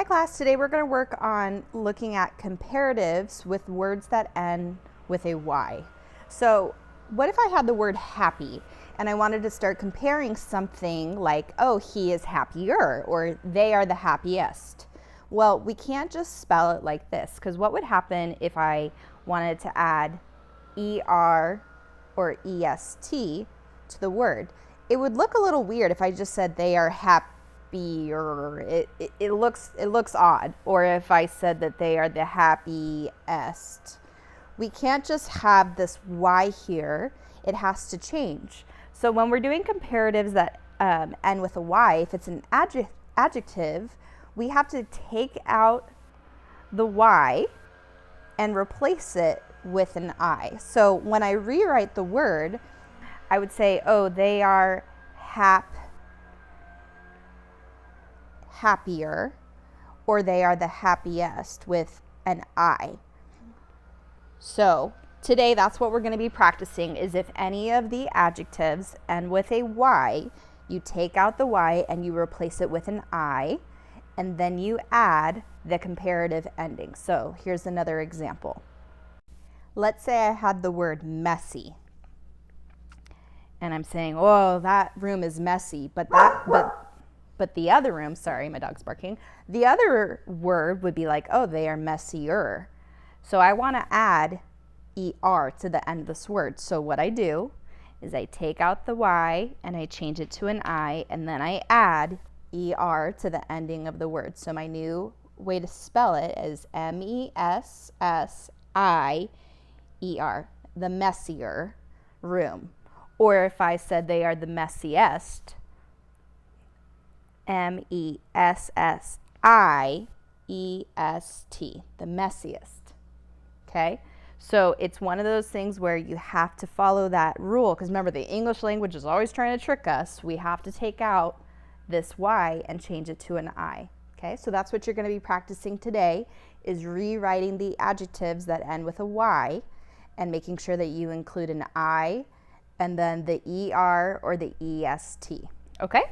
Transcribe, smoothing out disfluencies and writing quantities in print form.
Hi class, today we're going to work on looking at comparatives with words that end with a Y. So what if I had the word happy and I wanted to start comparing something like, oh, he is happier or they are the happiest? Well, we can't just spell it like this, because what would happen if I wanted to add ER or EST to the word? It would look a little weird if I just said they are happier. It looks odd. Or if I said that they are the happiest. We can't just have this Y here. It has to change. So when we're doing comparatives that end with a Y, if it's an adjective, we have to take out the Y and replace it with an I. So when I rewrite the word, I would say, oh, they are happier, or they are the happiest with an I. So today that's what we're going to be practicing, is if any of the adjectives end with a Y, you take out the Y and you replace it with an I, and then you add the comparative ending. So here's another example. Let's say I had the word messy, and I'm saying, oh, that room is messy, but the other room, sorry, my dog's barking, the other word would be like, oh, they are messier. So I want to add ER to the end of this word. So what I do is I take out the Y and I change it to an I, and then I add ER to the ending of the word. So my new way to spell it is MESSIER, the messier room. Or if I said they are the messiest, MESSIEST, the messiest. Okay? So it's one of those things where you have to follow that rule, because remember, the English language is always trying to trick us. We have to take out this Y and change it to an I. Okay? So that's what you're going to be practicing today, is rewriting the adjectives that end with a Y and making sure that you include an I and then the ER or the EST. Okay?